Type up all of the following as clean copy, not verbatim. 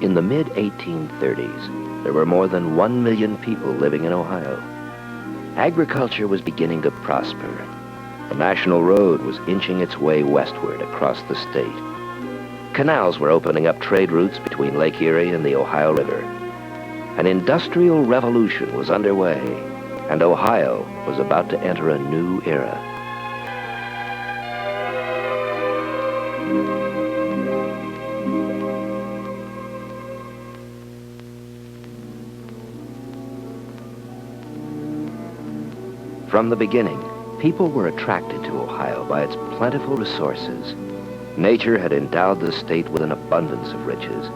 In the mid-1830s, there were more than 1 million people living in Ohio. Agriculture was beginning to prosper. The National Road was inching its way westward across the state. Canals were opening up trade routes between Lake Erie and the Ohio River. An industrial revolution was underway, and Ohio was about to enter a new era. From the beginning, people were attracted to Ohio by its plentiful resources. Nature had endowed the state with an abundance of riches,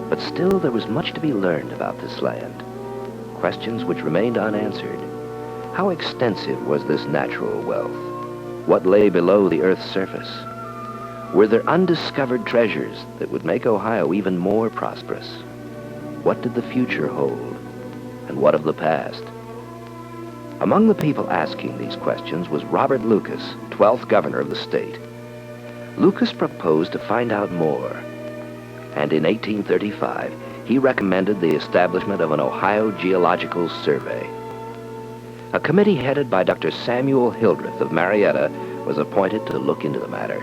but still there was much to be learned about this land. Questions which remained unanswered. How extensive was this natural wealth? What lay below the Earth's surface? Were there undiscovered treasures that would make Ohio even more prosperous? What did the future hold? And what of the past? Among the people asking these questions was Robert Lucas, 12th governor of the state. Lucas proposed to find out more, and in 1835, he recommended the establishment of an Ohio Geological Survey. A committee headed by Dr. Samuel Hildreth of Marietta was appointed to look into the matter.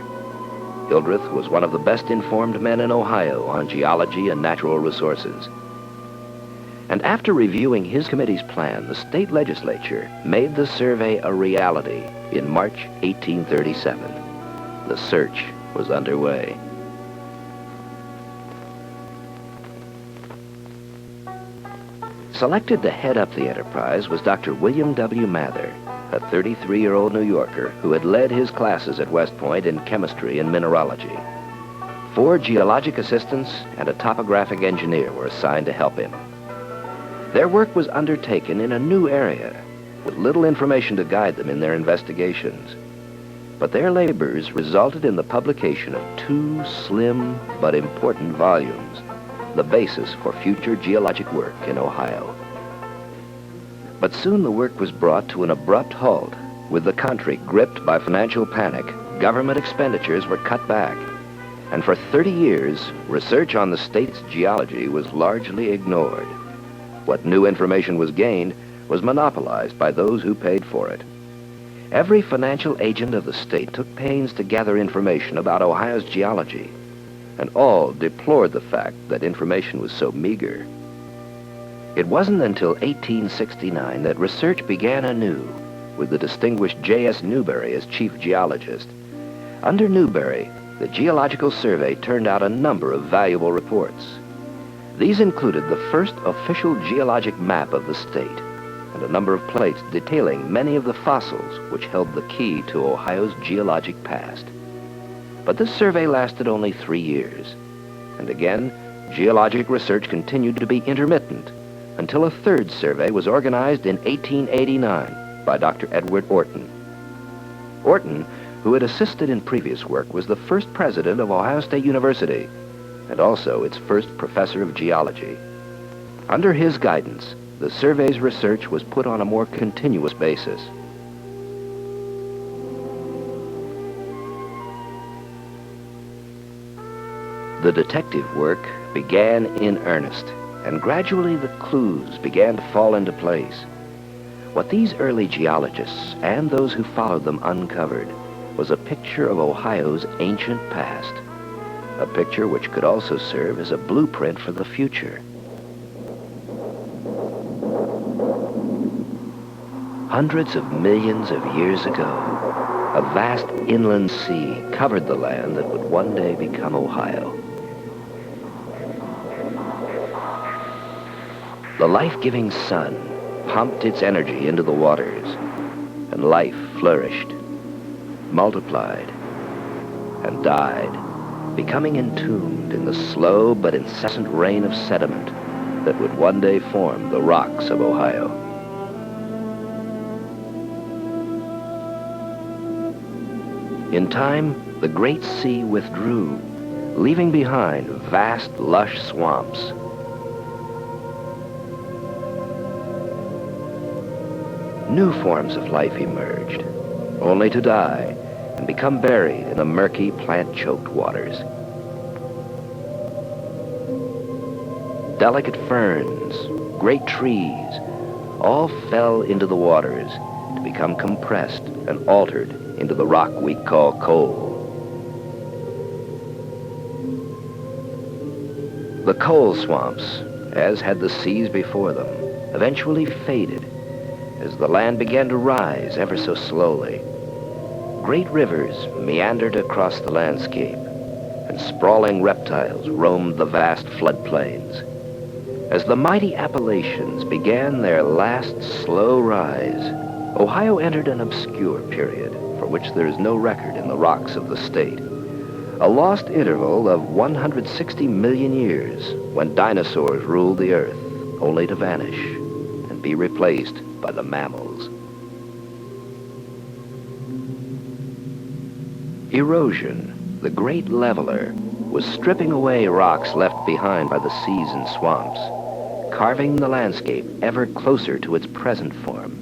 Hildreth was one of the best informed men in Ohio on geology and natural resources. And after reviewing his committee's plan, the state legislature made the survey a reality in March 1837. The search was underway. Selected to head up the enterprise was Dr. William W. Mather, a 33-year-old New Yorker who had led his classes at West Point in chemistry and mineralogy. 4 geologic assistants and a topographic engineer were assigned to help him. Their work was undertaken in a new area, with little information to guide them in their investigations. But their labors resulted in the publication of 2 slim but important volumes, the basis for future geologic work in Ohio. But soon the work was brought to an abrupt halt. With the country gripped by financial panic, government expenditures were cut back, and for 30 years, research on the state's geology was largely ignored. What new information was gained was monopolized by those who paid for it. Every financial agent of the state took pains to gather information about Ohio's geology, and all deplored the fact that information was so meager. It wasn't until 1869 that research began anew, with the distinguished J.S. Newberry as chief geologist. Under Newberry, the Geological Survey turned out a number of valuable reports. These included the first official geologic map of the state, and a number of plates detailing many of the fossils which held the key to Ohio's geologic past. But this survey lasted only 3 years, and again, geologic research continued to be intermittent until a 3rd survey was organized in 1889 by Dr. Edward Orton. Orton, who had assisted in previous work, was the first president of Ohio State University, and also its first professor of geology. Under his guidance, the survey's research was put on a more continuous basis. The detective work began in earnest, and gradually the clues began to fall into place. What these early geologists and those who followed them uncovered was a picture of Ohio's ancient past, a picture which could also serve as a blueprint for the future. Hundreds of millions of years ago, a vast inland sea covered the land that would one day become Ohio. The life-giving sun pumped its energy into the waters, and life flourished, multiplied, and died, becoming entombed in the slow but incessant rain of sediment that would one day form the rocks of Ohio. In time, the great sea withdrew, leaving behind vast, lush swamps. New forms of life emerged, only to die and become buried in the murky, plant-choked waters. delicate ferns, great trees, all fell into the waters to become compressed and altered into the rock we call coal. The coal swamps, as had the seas before them, eventually faded as the land began to rise ever so slowly. Great rivers meandered across the landscape, and sprawling reptiles roamed the vast floodplains. As the mighty Appalachians began their last slow rise, Ohio entered an obscure period for which there is no record in the rocks of the state. A lost interval of 160 million years when dinosaurs ruled the earth, only to vanish and be replaced by the mammals. Erosion, the great leveler, was stripping away rocks left behind by the seas and swamps, carving the landscape ever closer to its present form.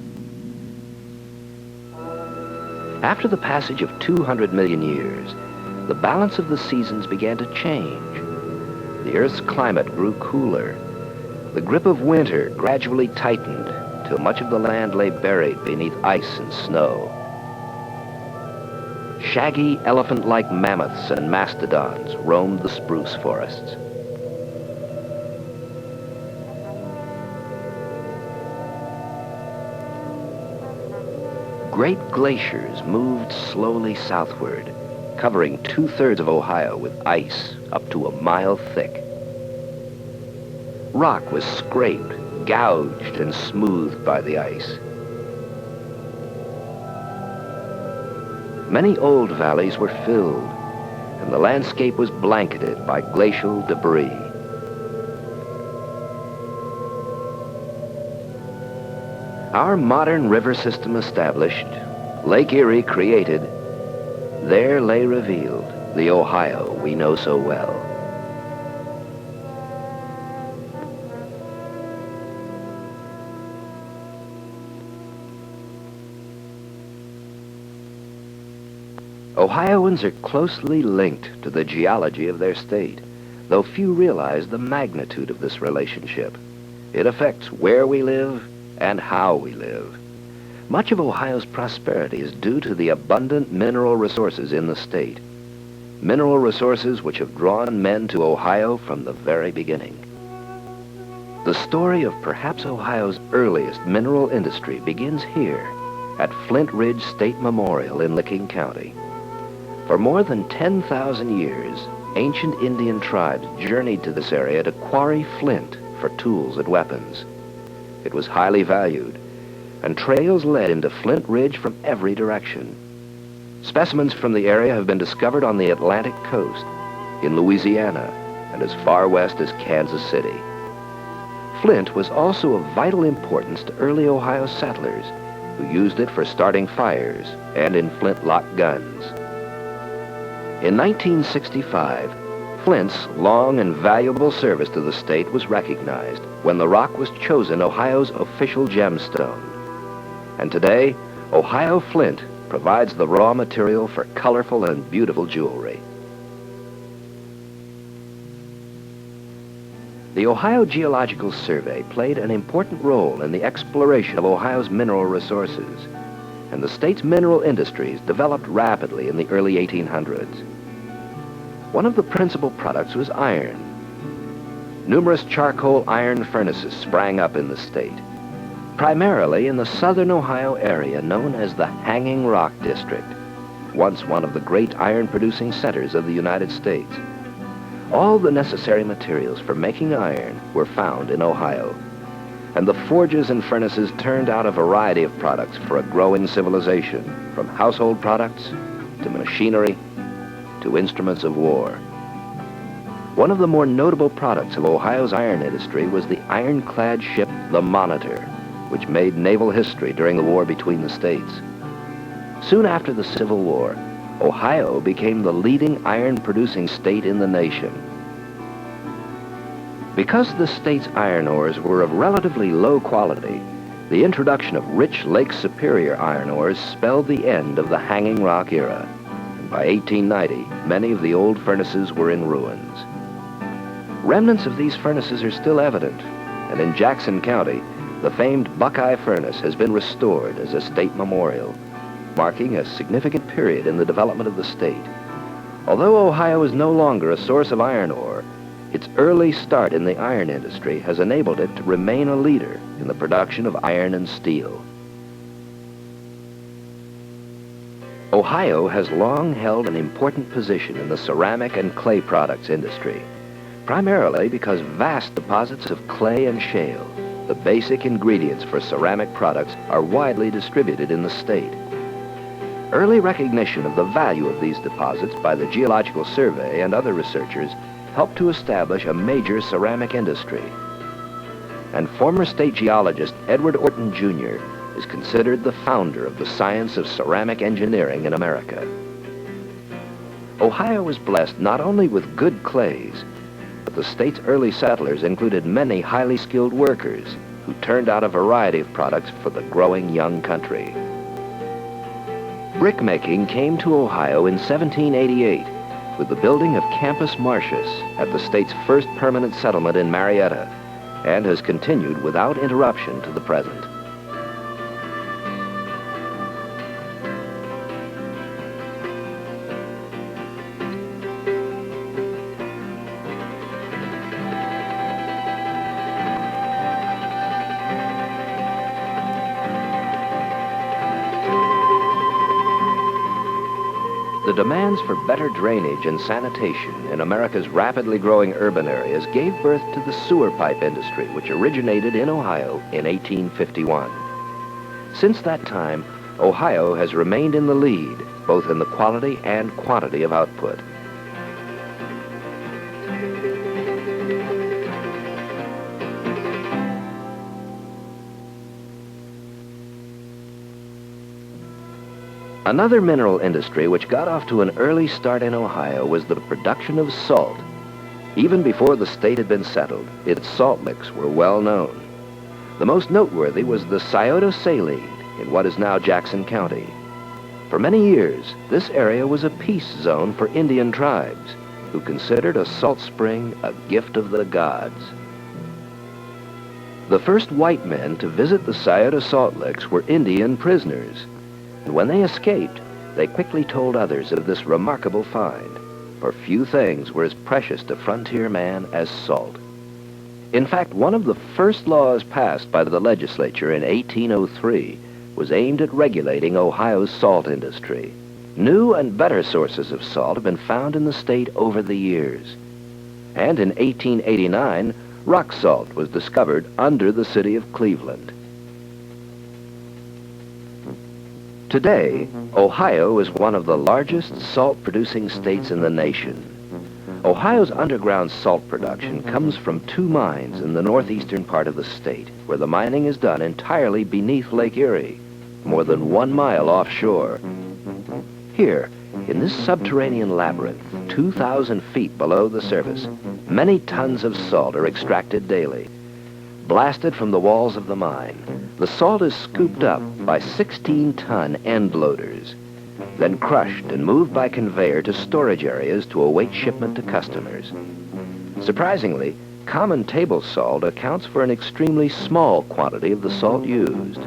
After the passage of 200 million years, the balance of the seasons began to change. The Earth's climate grew cooler. The grip of winter gradually tightened till much of the land lay buried beneath ice and snow. Shaggy, elephant-like mammoths and mastodons roamed the spruce forests. Great glaciers moved slowly southward, covering 2/3 of Ohio with ice up to a mile thick. Rock was scraped, gouged, and smoothed by the ice. Many old valleys were filled, and the landscape was blanketed by glacial debris. Our modern river system established, Lake Erie created, there lay revealed the Ohio we know so well. Ohioans are closely linked to the geology of their state, though few realize the magnitude of this relationship. It affects where we live and how we live. Much of Ohio's prosperity is due to the abundant mineral resources in the state. Mineral resources which have drawn men to Ohio from the very beginning. The story of perhaps Ohio's earliest mineral industry begins here at Flint Ridge State Memorial in Licking County. For more than 10,000 years, ancient Indian tribes journeyed to this area to quarry flint for tools and weapons. It was highly valued, and trails led into Flint Ridge from every direction. Specimens from the area have been discovered on the Atlantic coast, in Louisiana, and as far west as Kansas City. Flint was also of vital importance to early Ohio settlers, who used it for starting fires and in flintlock guns. In 1965, Flint's long and valuable service to the state was recognized when the rock was chosen Ohio's official gemstone. And today, Ohio Flint provides the raw material for colorful and beautiful jewelry. The Ohio Geological Survey played an important role in the exploration of Ohio's mineral resources, and the state's mineral industries developed rapidly in the early 1800s. One of the principal products was iron. Numerous charcoal iron furnaces sprang up in the state, primarily in the southern Ohio area known as the Hanging Rock District, once one of the great iron-producing centers of the United States. All the necessary materials for making iron were found in Ohio, and the forges and furnaces turned out a variety of products for a growing civilization, from household products to machinery to instruments of war. One of the more notable products of Ohio's iron industry was the ironclad ship, the Monitor, which made naval history during the war between the states. Soon after the Civil War, Ohio became the leading iron-producing state in the nation. Because the state's iron ores were of relatively low quality, the introduction of rich Lake Superior iron ores spelled the end of the Hanging Rock era. And by 1890, many of the old furnaces were in ruins. Remnants of these furnaces are still evident, and in Jackson County, the famed Buckeye Furnace has been restored as a state memorial, marking a significant period in the development of the state. Although Ohio is no longer a source of iron ore, its early start in the iron industry has enabled it to remain a leader in the production of iron and steel. Ohio has long held an important position in the ceramic and clay products industry, primarily because vast deposits of clay and shale, the basic ingredients for ceramic products, are widely distributed in the state. Early recognition of the value of these deposits by the Geological Survey and other researchers helped to establish a major ceramic industry. And former state geologist Edward Orton, Jr. is considered the founder of the science of ceramic engineering in America. Ohio was blessed not only with good clays, but the state's early settlers included many highly skilled workers who turned out a variety of products for the growing young country. Brickmaking came to Ohio in 1788 with the building of Campus Martius at the state's first permanent settlement in Marietta, and has continued without interruption to the present. The demands for better drainage and sanitation in America's rapidly growing urban areas gave birth to the sewer pipe industry, which originated in Ohio in 1851. Since that time, Ohio has remained in the lead, both in the quality and quantity of output. Another mineral industry which got off to an early start in Ohio was the production of salt. Even before the state had been settled, its salt licks were well known. The most noteworthy was the Scioto Saline in what is now Jackson County. For many years, this area was a peace zone for Indian tribes who considered a salt spring a gift of the gods. The first white men to visit the Scioto Salt Licks were Indian prisoners. And when they escaped, they quickly told others of this remarkable find, for few things were as precious to frontier man as salt. In fact, one of the first laws passed by the legislature in 1803 was aimed at regulating Ohio's salt industry. New and better sources of salt have been found in the state over the years. And in 1889, rock salt was discovered under the city of Cleveland. Today, Ohio is one of the largest salt-producing states in the nation. Ohio's underground salt production comes from two mines in the northeastern part of the state, where the mining is done entirely beneath Lake Erie, more than 1 mile offshore. Here, in this subterranean labyrinth, 2,000 feet below the surface, many tons of salt are extracted daily. Blasted from the walls of the mine, the salt is scooped up by 16-ton end loaders, then crushed and moved by conveyor to storage areas to await shipment to customers. Surprisingly, common table salt accounts for an extremely small quantity of the salt used.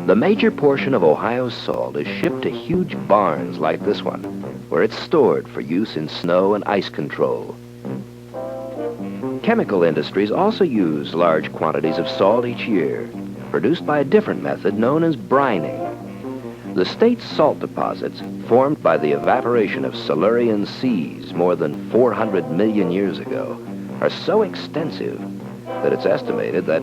The major portion of Ohio's salt is shipped to huge barns like this one, where it's stored for use in snow and ice control. Chemical industries also use large quantities of salt each year, produced by a different method known as brining. The state's salt deposits, formed by the evaporation of Silurian seas more than 400 million years ago, are so extensive that it's estimated that,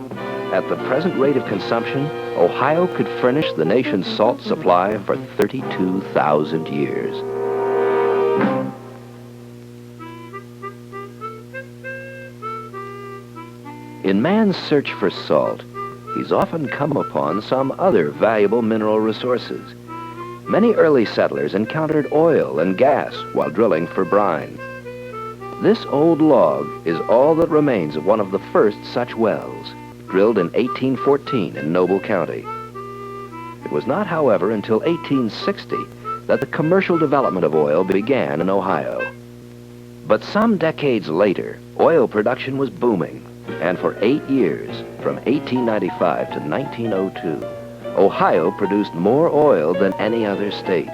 at the present rate of consumption, Ohio could furnish the nation's salt supply for 32,000 years. In man's search for salt, he's often come upon some other valuable mineral resources. Many early settlers encountered oil and gas while drilling for brine. This old log is all that remains of one of the first such wells, drilled in 1814 in Noble County. It was not, however, until 1860 that the commercial development of oil began in Ohio. But some decades later, oil production was booming, and for 8 years, from 1895 to 1902, Ohio produced more oil than any other state.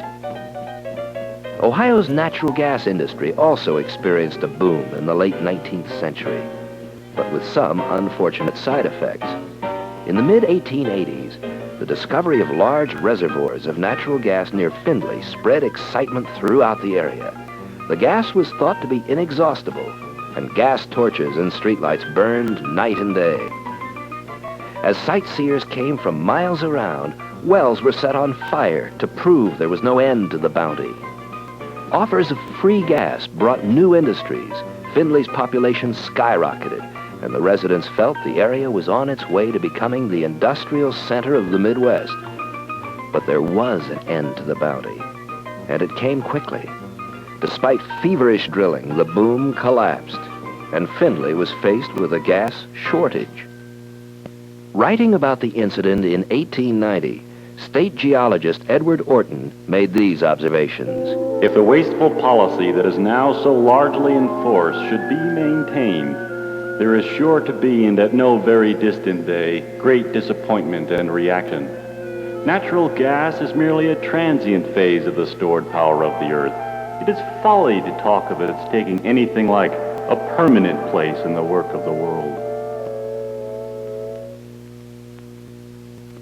Ohio's natural gas industry also experienced a boom in the late 19th century, but with some unfortunate side effects. In the mid-1880s, the discovery of large reservoirs of natural gas near Findlay spread excitement throughout the area. The gas was thought to be inexhaustible, and gas torches and streetlights burned night and day. As sightseers came from miles around, wells were set on fire to prove there was no end to the bounty. Offers of free gas brought new industries. Findlay's population skyrocketed, and the residents felt the area was on its way to becoming the industrial center of the Midwest. But there was an end to the bounty, and it came quickly. Despite feverish drilling, the boom collapsed, and Findlay was faced with a gas shortage. Writing about the incident in 1890, state geologist Edward Orton made these observations. If the wasteful policy that is now so largely enforced should be maintained, there is sure to be, and at no very distant day, great disappointment and reaction. Natural gas is merely a transient phase of the stored power of the earth. It is folly to talk of it as taking anything like a permanent place in the work of the world.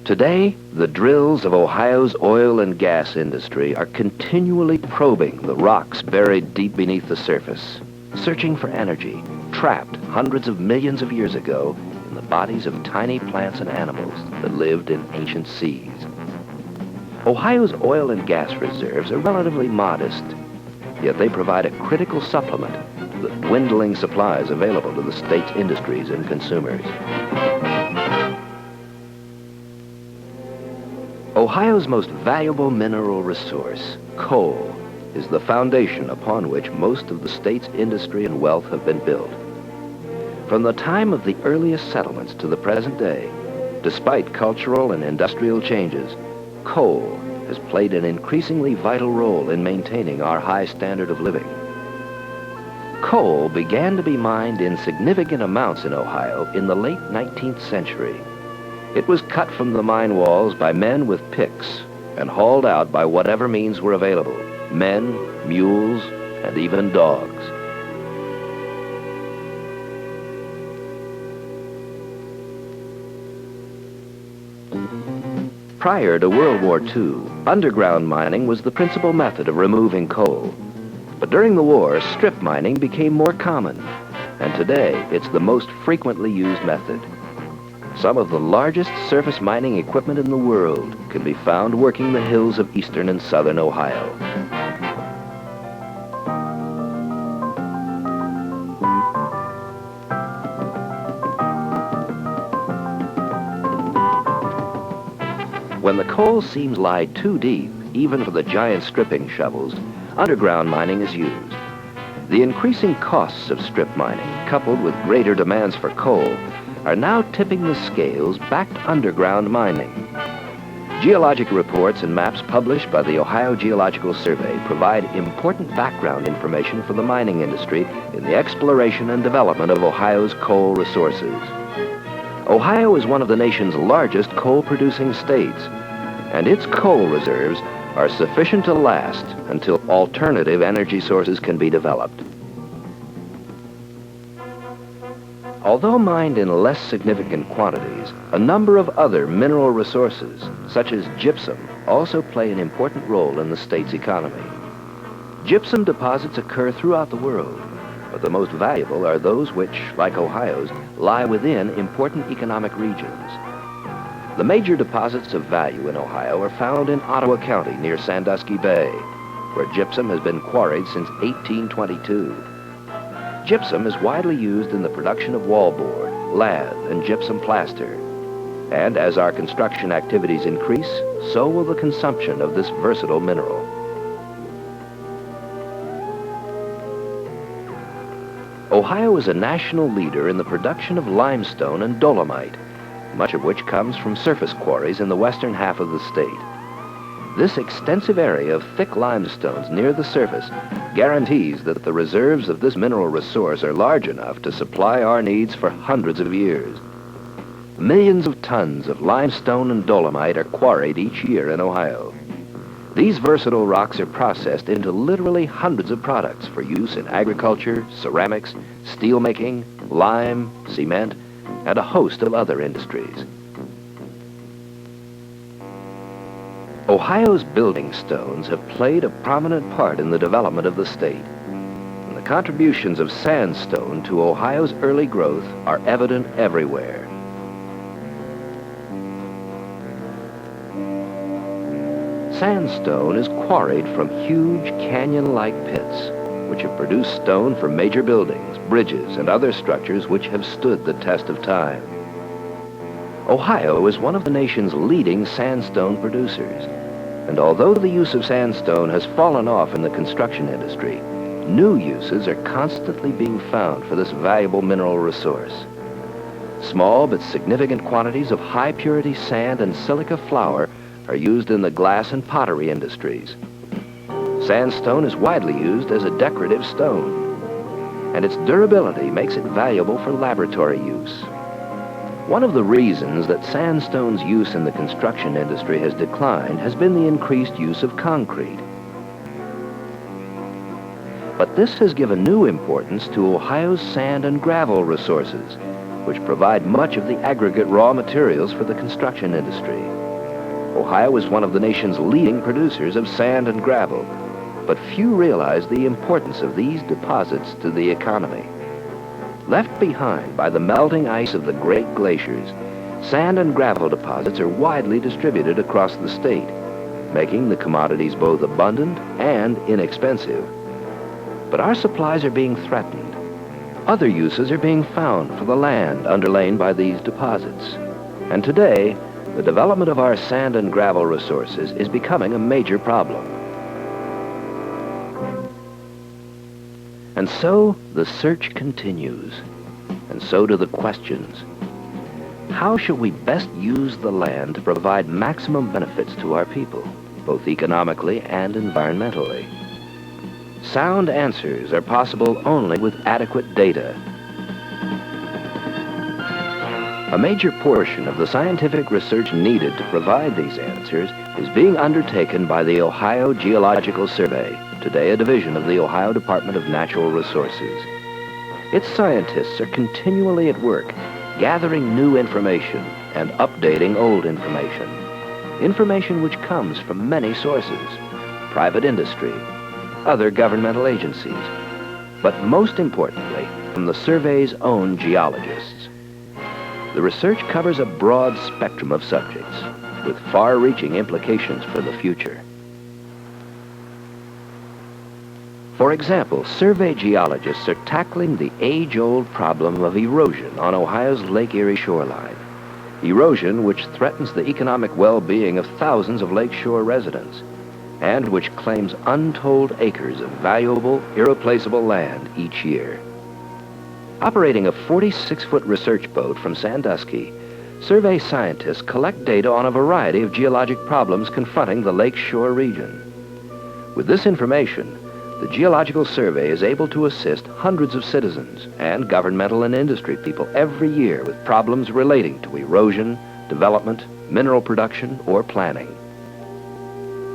Today, the drills of Ohio's oil and gas industry are continually probing the rocks buried deep beneath the surface, searching for energy trapped hundreds of millions of years ago in the bodies of tiny plants and animals that lived in ancient seas. Ohio's oil and gas reserves are relatively modest, yet they provide a critical supplement to the dwindling supplies available to the state's industries and consumers. Ohio's most valuable mineral resource, coal, is the foundation upon which most of the state's industry and wealth have been built. From the time of the earliest settlements to the present day, despite cultural and industrial changes, coal has played an increasingly vital role in maintaining our high standard of living. Coal began to be mined in significant amounts in Ohio in the late 19th century. It was cut from the mine walls by men with picks and hauled out by whatever means were available, men, mules, and even dogs. Prior to World War II, underground mining was the principal method of removing coal. But during the war, strip mining became more common, and today it's the most frequently used method. Some of the largest surface mining equipment in the world can be found working the hills of eastern and southern Ohio. When the coal seams lie too deep, even for the giant stripping shovels, underground mining is used. The increasing costs of strip mining, coupled with greater demands for coal, are now tipping the scales back to underground mining. Geologic reports and maps published by the Ohio Geological Survey provide important background information for the mining industry in the exploration and development of Ohio's coal resources. Ohio is one of the nation's largest coal-producing states, and its coal reserves are sufficient to last until alternative energy sources can be developed. Although mined in less significant quantities, a number of other mineral resources, such as gypsum, also play an important role in the state's economy. Gypsum deposits occur throughout the world, but the most valuable are those which, like Ohio's, lie within important economic regions. The major deposits of value in Ohio are found in Ottawa County near Sandusky Bay, where gypsum has been quarried since 1822. Gypsum is widely used in the production of wallboard, lath, and gypsum plaster. And as our construction activities increase, so will the consumption of this versatile mineral. Ohio is a national leader in the production of limestone and dolomite, much of which comes from surface quarries in the western half of the state. This extensive area of thick limestones near the surface guarantees that the reserves of this mineral resource are large enough to supply our needs for hundreds of years. Millions of tons of limestone and dolomite are quarried each year in Ohio. These versatile rocks are processed into literally hundreds of products for use in agriculture, ceramics, steelmaking, lime, cement, and a host of other industries. Ohio's building stones have played a prominent part in the development of the state, and the contributions of sandstone to Ohio's early growth are evident everywhere. Sandstone is quarried from huge canyon-like pits, which have produced stone for major buildings, bridges, and other structures which have stood the test of time. Ohio is one of the nation's leading sandstone producers, and although the use of sandstone has fallen off in the construction industry, new uses are constantly being found for this valuable mineral resource. Small but significant quantities of high-purity sand and silica flour are used in the glass and pottery industries. Sandstone is widely used as a decorative stone, and its durability makes it valuable for laboratory use. One of the reasons that sandstone's use in the construction industry has declined has been the increased use of concrete. But this has given new importance to Ohio's sand and gravel resources, which provide much of the aggregate raw materials for the construction industry. Ohio is one of the nation's leading producers of sand and gravel, but few realize the importance of these deposits to the economy. Left behind by the melting ice of the great glaciers, sand and gravel deposits are widely distributed across the state, making the commodities both abundant and inexpensive. But our supplies are being threatened. Other uses are being found for the land underlain by these deposits. And today, the development of our sand and gravel resources is becoming a major problem. And so the search continues, and so do the questions. How shall we best use the land to provide maximum benefits to our people, both economically and environmentally? Sound answers are possible only with adequate data. A major portion of the scientific research needed to provide these answers is being undertaken by the Ohio Geological Survey, today a division of the Ohio Department of Natural Resources. Its scientists are continually at work, gathering new information and updating old information. Information which comes from many sources: private industry, other governmental agencies, but most importantly, from the survey's own geologists. The research covers a broad spectrum of subjects, with far-reaching implications for the future. For example, survey geologists are tackling the age-old problem of erosion on Ohio's Lake Erie shoreline. Erosion which threatens the economic well-being of thousands of lakeshore residents, and which claims untold acres of valuable, irreplaceable land each year. Operating a 46-foot research boat from Sandusky, survey scientists collect data on a variety of geologic problems confronting the lakeshore region. With this information, the Geological Survey is able to assist hundreds of citizens and governmental and industry people every year with problems relating to erosion, development, mineral production, or planning.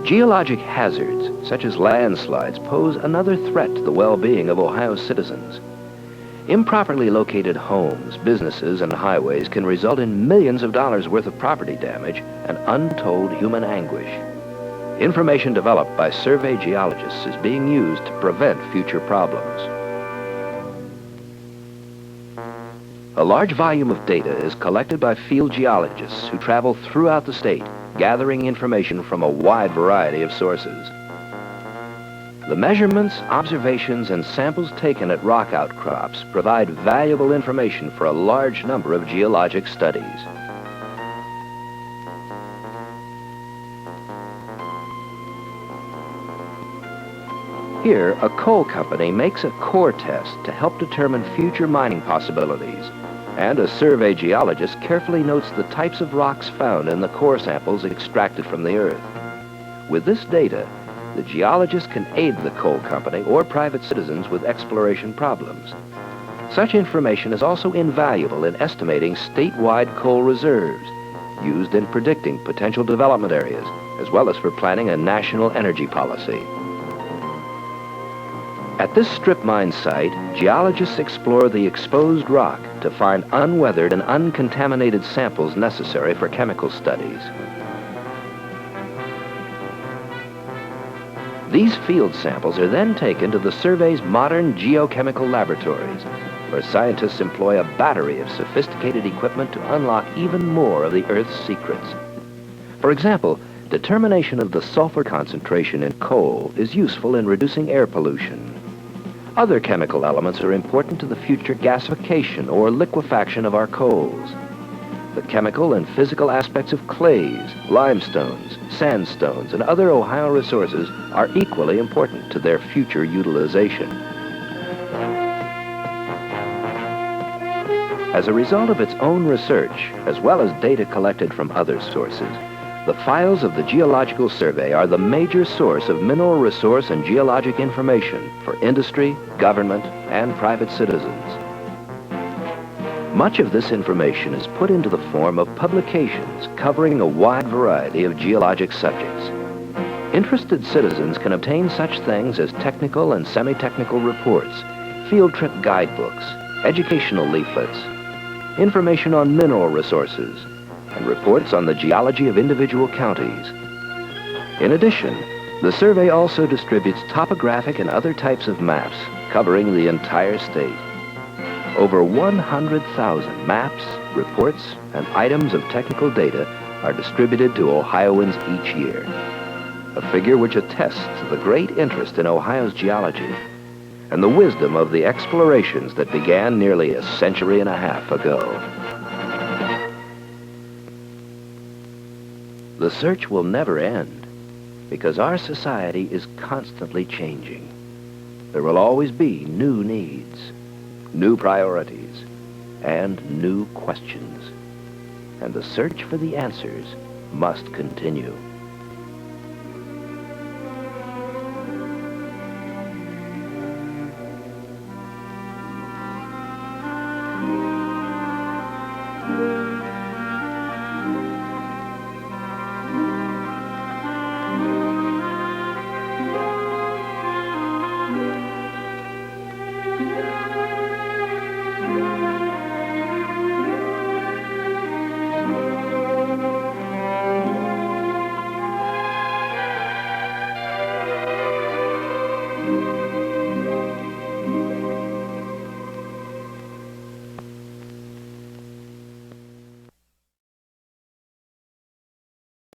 Geologic hazards, such as landslides, pose another threat to the well-being of Ohio's citizens. Improperly located homes, businesses, and highways can result in millions of dollars worth of property damage and untold human anguish. Information developed by survey geologists is being used to prevent future problems. A large volume of data is collected by field geologists who travel throughout the state, gathering information from a wide variety of sources. The measurements, observations, and samples taken at rock outcrops provide valuable information for a large number of geologic studies. Here, a coal company makes a core test to help determine future mining possibilities, and a survey geologist carefully notes the types of rocks found in the core samples extracted from the earth. With this data, the geologist can aid the coal company or private citizens with exploration problems. Such information is also invaluable in estimating statewide coal reserves, used in predicting potential development areas, as well as for planning a national energy policy. At this strip mine site, geologists explore the exposed rock to find unweathered and uncontaminated samples necessary for chemical studies. These field samples are then taken to the survey's modern geochemical laboratories, where scientists employ a battery of sophisticated equipment to unlock even more of the Earth's secrets. For example, determination of the sulfur concentration in coal is useful in reducing air pollution. Other chemical elements are important to the future gasification or liquefaction of our coals. The chemical and physical aspects of clays, limestones, sandstones, and other Ohio resources are equally important to their future utilization. As a result of its own research, as well as data collected from other sources, the files of the Geological Survey are the major source of mineral resource and geologic information for industry, government, and private citizens. Much of this information is put into the form of publications covering a wide variety of geologic subjects. Interested citizens can obtain such things as technical and semi-technical reports, field trip guidebooks, educational leaflets, information on mineral resources, and reports on the geology of individual counties. In addition, the survey also distributes topographic and other types of maps covering the entire state. Over 100,000 maps, reports, and items of technical data are distributed to Ohioans each year, a figure which attests to the great interest in Ohio's geology and the wisdom of the explorations that began nearly a century and a half ago. The search will never end because our society is constantly changing. There will always be new needs, new priorities, and new questions. And the search for the answers must continue.